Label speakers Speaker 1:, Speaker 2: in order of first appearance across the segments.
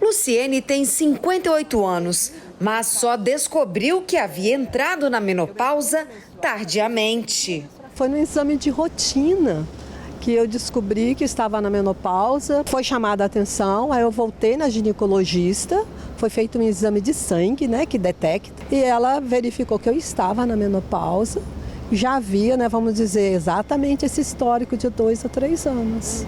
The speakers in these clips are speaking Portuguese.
Speaker 1: Luciene tem 58 anos, mas só descobriu que havia entrado na menopausa tardiamente.
Speaker 2: Foi no exame de rotina que eu descobri que estava na menopausa. Foi chamada a atenção, aí eu voltei na ginecologista, foi feito um exame de sangue, que detecta, e ela verificou que eu estava na menopausa. Já havia, vamos dizer, exatamente esse histórico de 2 a 3 anos.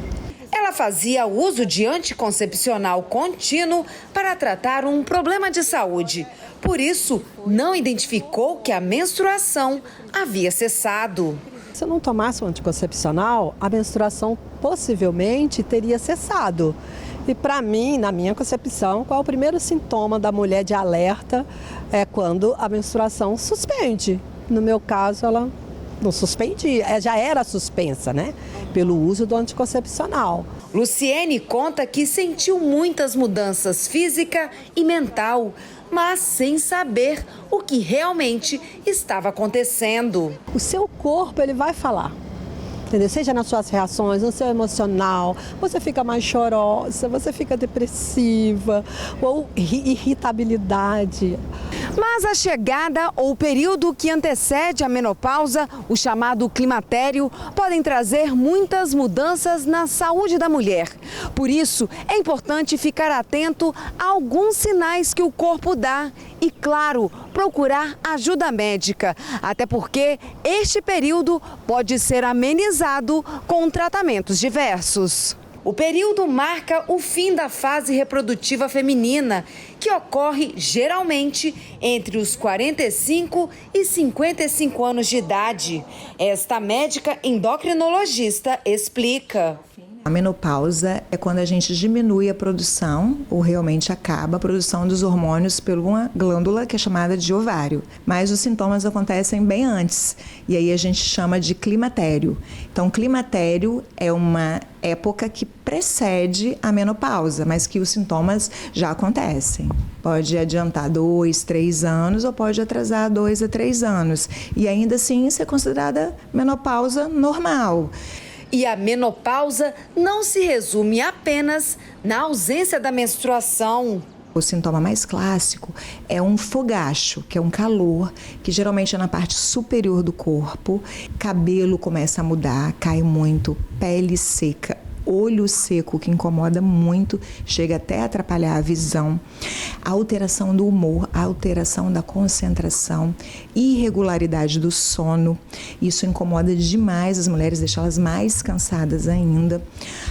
Speaker 1: Ela fazia uso de anticoncepcional contínuo para tratar um problema de saúde. Por isso, não identificou que a menstruação havia cessado.
Speaker 2: Se eu não tomasse o anticoncepcional, a menstruação possivelmente teria cessado. E para mim, na minha concepção, qual é o primeiro sintoma da mulher de alerta? É quando a menstruação suspende. No meu caso, ela não suspendia, já era suspensa, pelo uso do anticoncepcional.
Speaker 1: Luciene conta que sentiu muitas mudanças física e mental, mas sem saber o que realmente estava acontecendo.
Speaker 2: O seu corpo, ele vai falar. Entendeu? Seja nas suas reações, no seu emocional, você fica mais chorosa, você fica depressiva, ou irritabilidade.
Speaker 1: Mas a chegada ou o período que antecede a menopausa, o chamado climatério, podem trazer muitas mudanças na saúde da mulher. Por isso, é importante ficar atento a alguns sinais que o corpo dá e, claro, procurar ajuda médica. Até porque este período pode ser amenizado com tratamentos diversos. O período marca o fim da fase reprodutiva feminina, que ocorre geralmente entre os 45 e 55 anos de idade. Esta médica endocrinologista explica.
Speaker 3: A menopausa é quando a gente diminui a produção, ou realmente acaba a produção dos hormônios por uma glândula que é chamada de ovário. Mas os sintomas acontecem bem antes, e aí a gente chama de climatério. Então, climatério é uma época que precede a menopausa, mas que os sintomas já acontecem. Pode adiantar 2, 3 anos ou pode atrasar 2 a 3 anos. E ainda assim ser considerada menopausa normal.
Speaker 1: E a menopausa não se resume apenas na ausência da menstruação.
Speaker 3: O sintoma mais clássico é um fogacho, que é um calor, que geralmente é na parte superior do corpo. Cabelo começa a mudar, cai muito, pele seca, olho seco, que incomoda muito, chega até a atrapalhar a visão. A alteração do humor, a alteração da concentração, irregularidade do sono. Isso incomoda demais as mulheres, deixa elas mais cansadas ainda.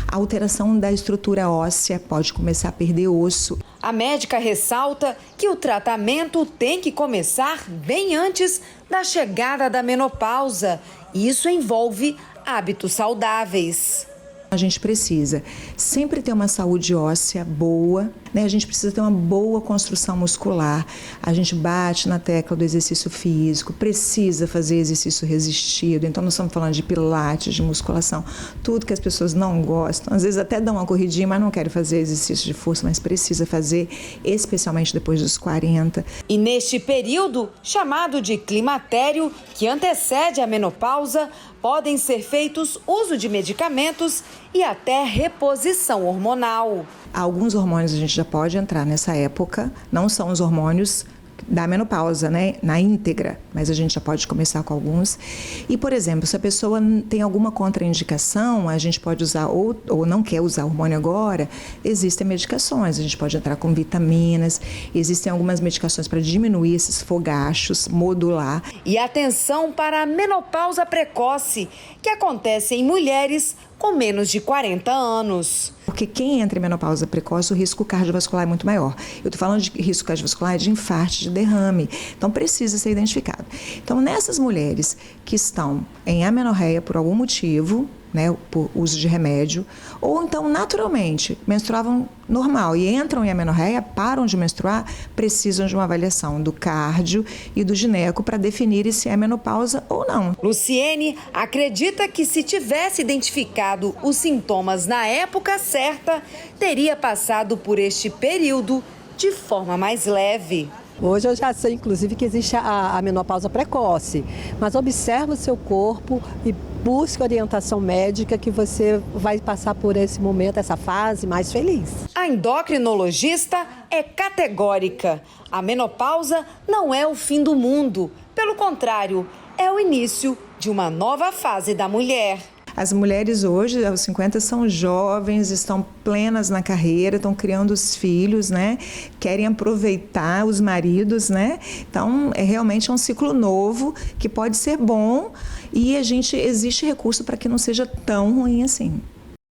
Speaker 3: A alteração da estrutura óssea, pode começar a perder osso.
Speaker 1: A médica ressalta que o tratamento tem que começar bem antes da chegada da menopausa. Isso envolve hábitos saudáveis.
Speaker 3: A gente precisa sempre ter uma saúde óssea boa, A gente precisa ter uma boa construção muscular. A gente bate na tecla do exercício físico, precisa fazer exercício resistido. Então, nós estamos falando de pilates, de musculação, tudo que as pessoas não gostam. Às vezes até dão uma corridinha, mas não querem fazer exercício de força, mas precisa fazer, especialmente depois dos 40.
Speaker 1: E neste período, chamado de climatério, que antecede a menopausa, podem ser feitos uso de medicamentos e até reposição hormonal.
Speaker 3: Alguns hormônios a gente já pode entrar nessa época, não são os hormônios da menopausa, na íntegra, mas a gente já pode começar com alguns. E, por exemplo, se a pessoa tem alguma contraindicação, a gente pode usar ou não quer usar hormônio agora, existem medicações, a gente pode entrar com vitaminas, existem algumas medicações para diminuir esses fogachos, modular.
Speaker 1: E atenção para a menopausa precoce, que acontece em mulheres com menos de 40 anos.
Speaker 3: Porque quem entra em menopausa precoce, o risco cardiovascular é muito maior. Eu estou falando de risco cardiovascular de infarto, de derrame. Então, precisa ser identificado. Então, nessas mulheres que estão em amenorreia por algum motivo, por uso de remédio, ou então naturalmente menstruavam normal e entram em amenorreia, param de menstruar, precisam de uma avaliação do cardio e do gineco para definir se é menopausa ou não.
Speaker 1: Luciene acredita que se tivesse identificado os sintomas na época certa, teria passado por este período de forma mais leve.
Speaker 2: Hoje eu já sei, inclusive, que existe a menopausa precoce, mas observa o seu corpo e busque orientação médica que você vai passar por esse momento, essa fase mais feliz.
Speaker 1: A endocrinologista é categórica. A menopausa não é o fim do mundo. Pelo contrário, é o início de uma nova fase da mulher.
Speaker 3: As mulheres hoje, aos 50, são jovens, estão plenas na carreira, estão criando os filhos, né? Querem aproveitar os maridos, né? Então, realmente um ciclo novo que pode ser bom e existe recurso para que não seja tão ruim assim.